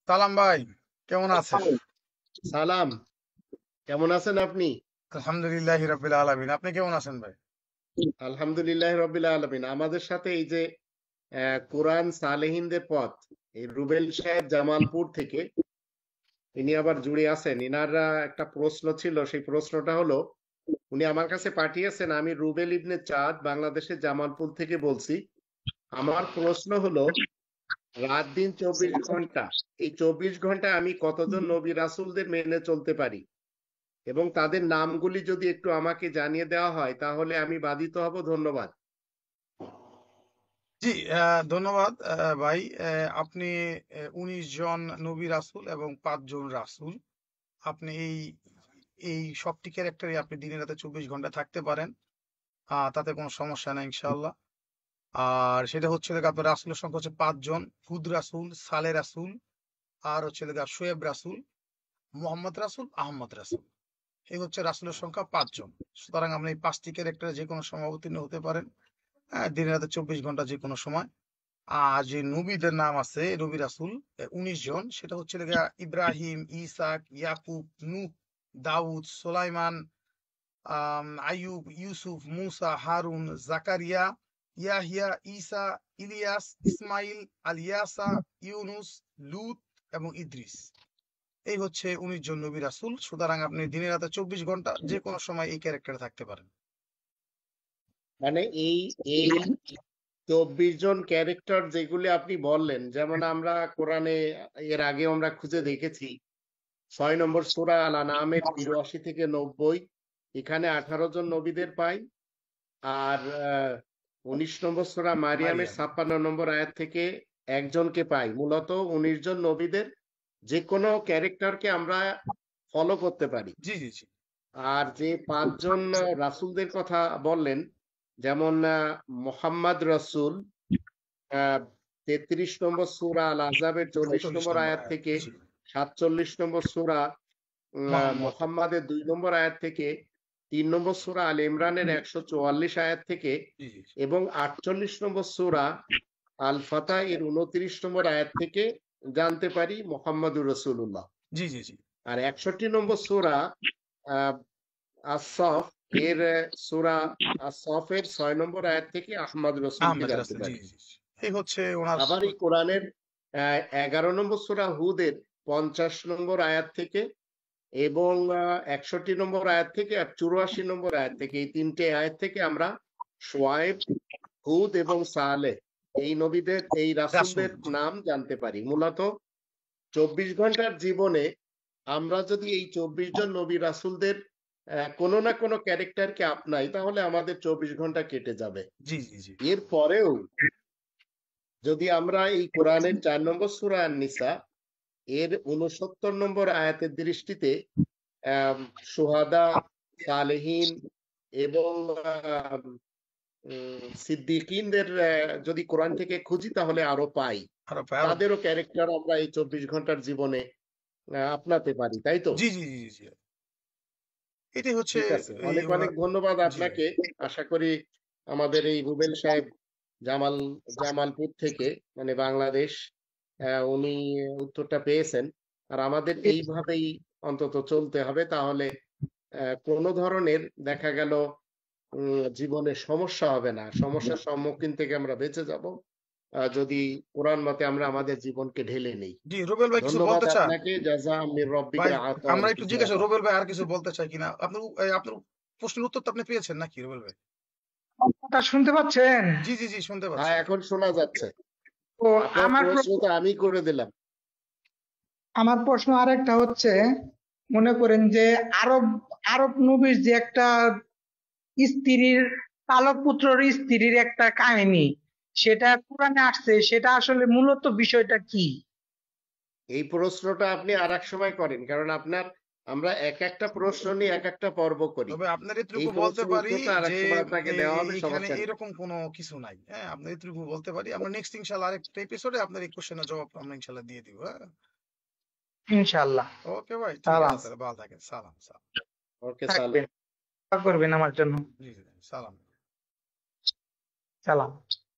সালাম ভাই, কেমন আছেন? সালাম। কেমন আছেন আপনি? আলহামদুলিল্লাহ রাব্বিল আলামিন। আপনি কেমন আছেন ভাই? আলহামদুলিল্লাহ রবিল আলমিন। আমাদের সাথে এই যে কোরআন সালেহিনদের পথ, এই রুবেল সাহেব জামালপুর থেকে ইনি আবার জুড়ে আছেন। ইনারা একটা প্রশ্ন ছিল, সেই প্রশ্নটা হলো উনি আমার কাছে পাঠিয়েছেন। আমি রুবেল ইবনে চাঁদ বাংলাদেশের জামালপুর থেকে বলছি। আমার প্রশ্ন হলো, রাত দিন 24 ঘন্টা, এই 24 ঘন্টা আমি কতজন নবী রাসূলদের মেনে চলতে পারি এবং তাদের নামগুলি যদি একটু আমাকে জানিয়ে দেওয়া হয় তাহলে আমি বাধিত হব। ধন্যবাদ। জি, ধন্যবাদ ভাই। আপনি ১৯ জন নবী রাসূল এবং ৫ জন রাসূল। আপনি এই সবটি ক্যারেক্টারই আপনি দিনে রাতে ২৪ ঘন্টা থাকতে পারেন। তাতে কোনো সমস্যা নাই ইনশাআল্লাহ। আর সেটা হচ্ছে হলো গিয়ে আপনার রাসূলের সংখ্যা হচ্ছে ৫ জন। হুদ রাসূল, সালেহ রাসূল, আর হচ্ছে হলো গিয়ে শোয়েব রাসূল, মুহাম্মদ রাসূল, আহমদ রাসূল। এই হচ্ছে রাসূলের সংখ্যা ৫ জন। সুতরাং আপনি এই ৫টি ক্যারেক্টারে যেকোনো সময় অবতীর্ণ হতে পারেন। দিনে রাতে ২৪ ঘন্টা যেকোনো সময়। আর যে নবীদের নাম আছে, নবী রাসূল ১৯ জন, সেটা হচ্ছে গিয়া ইব্রাহিম, ইসাক, ইয়াকুব, নূহ, দাউদ, সুলাইমান, আইয়ুব, ইউসুফ, মুসা, হারুন, জাকারিয়া, ইয়াহিয়া, ঈসা, ইলিয়াস, ইসমাইল, আলিয়াসা, ইউনুস, লূত এবং ইদ্রিস। এই হচ্ছে ১৯ জন নবী রাসূল। সুতরাং আপনি দিনে রাতে ২৪ ঘন্টা যেকোনো সময় এই ক্যারেক্টারে থাকতে পারেন। মানে এই এই 24 জন ক্যারেক্টার যেগুলি আপনি বললেন, যেমন আমরা কোরআনে এর আগে আমরা খুঁজে দেখেছি ৬ নম্বর সূরা আল আনআমের ৮৩ থেকে ৯০, এখানে ১৮ জন নবীদের পাই। আর ১৯ নম্বর সূরা মারিয়ামের মারিয়াম। ৫৬ নম্বর আয়াত থেকে একজনকে পাই। মূলত ১৯ জন নবীদের যে কোনো ক্যারেক্টারকে আমরা ফলো করতে পারি। জি, জি, জি। আর যে ৫ জন রাসূলদের কথা বললেন, যেমন মোহাম্মদ রসুল, ৩৩ নম্বর সূরা আল আহজাবের ৪০ ৪৪ নম্বর নম্বর আয়াত আয়াত। থেকে, জি। ৪৭ নম্বর সূরা মুহাম্মদ। মোহাম্মদের ২ নম্বর আয়াত থেকে, ৩ নম্বর সূরা আল ইমরানের ১৪৪ আয়াত থেকে জি, জি, জি। এবং ৪৮ নম্বর সূরা আল ফাতাহ এর ২৯ নম্বর আয়াত থেকে জানতে পারি মোহাম্মদুর রসুল্লাহ। জি, জি, জি। আর ৬১ নম্বর সূরা আহ আসফ এর সূরা আসফের ৬ নম্বর আয়াত থেকে আহমদ রসুলকে আহমেদ জানতে রাসূল। জি, পারি। জি, জি। এই হচ্ছে উনার আবার এই কোরআনের ১১ নম্বর সূরা হুদের ৫০ নম্বর আয়াত থেকে এবং ৬১ নম্বর আয়াত থেকে আর ৮৪ নম্বর আয়াত থেকে, এই ৩টে আয়াত থেকে আমরা শোয়াইব, হুদ এবং সালেহ এই নবীদের, এই রাসূল। রাসূলদের জি। নাম জানতে পারি। মূলত ২৪ ঘন্টার জীবনে আমরা যদি এই ২৪ জন নবী রাসূলদের কোনো না কোনো ক্যারেক্টারকে আপনাই তাহলে আমাদের ২৪ ঘন্টা কেটে যাবে। জি, জি, জি। এর পরেও যদি আমরা এই কোরআনের ৪ নম্বর সূরা আন-নিসা এর ৬৯ নম্বর আয়াতের দৃষ্টিতে আম শুহাদা, সালেহীন এবং আম সিদ্দিকীনদের যদি কোরআন থেকে খুঁজি তাহলে আরো পাই। আরো তাদেরও ক্যারেক্টার আমরা এই ২৪ ঘন্টার জীবনে আপনাতে পারি, তাই তো? জি, জি, জি, জি, জি। এটাই হচ্ছে ঠিক আছে। এই অনেক উনার। অনেক ধন্যবাদ জি ভাই। আপনাকে। আশা করি আমাদের এই রুবেল সাহেব জামাল জামালপুর থেকে, মানে বাংলাদেশ, উনি উত্তরটা পেয়েছেন। আর আমাদের এইভাবেই অন্তত চলতে হবে, তাহলে কোনো ধরনের দেখা গেল জীবনে সমস্যা হবে না। সমস্যার সম্মুখীন থেকে আমরা বেঁচে যাব যদি কোরআন মতে আমরা আমাদের জীবনকে ঢেলে নেই। জি, রুবেল ভাই কিছু ধন্যবাদ বলতে চান? আপনাকে। জাযা মির ভাই, রব্বিকা আতান আমরা একটু জিজ্ঞাসা, কিফায়া। রুবেল ভাই আর কিছু বলতে চাই কিনা? আপনার প্রশ্নের উত্তর তো আপনি পেয়েছেন নাকি রুবেল ভাই? কথা শুনতে পাচ্ছেন? জি, জি, জি, শুনতে হ্যাঁ, পাচ্ছি। এখন শোনা যাচ্ছে। ও আপনার আমার প্রশ্ন তো আমি করে দিলাম। আমার প্রশ্ন আরেকটা হচ্ছে, মনে করেন যে আরব আরব নবীর যে একটা স্ত্রীর, পালক পুত্রর স্ত্রীর একটা কাহিনী, সেটা কোরআনে আসছে, সেটা আসলে মূলত বিষয়টা কি? এই প্রশ্নটা আপনি আরেক সময় করেন, কারণ আপনার আমরা এক একটা প্রশ্ন নিয়ে এক একটা পর্ব করি। তবে আপনার এই এটুকু বলতে প্রশ্নের পারি উত্তরটা আরেক যে সময় আপনাকে দেওয়া হবে, এইখানে সমস্যা নেই। এরকম কোনো কিছু নাই। হ্যাঁ, আপনার এটুকু বলতে পারি। আমরা নেক্সট ইনশাআল্লাহ আরেকটা এপিসোডে আপনার এই কোশ্চেনের জবাব আমরা ইনশাআল্লাহ দিয়ে দিব। হ্যাঁ? ইনশাআল্লাহ। ওকে ভাই, ঠিক আছে সালাম। তাহলে, ভালো থাকেন। সালাম, সালাম। ওকে, সালাম। থাকবেন, দোয়া করবেন আমার জন্য। জি, জি, সালাম। সালাম।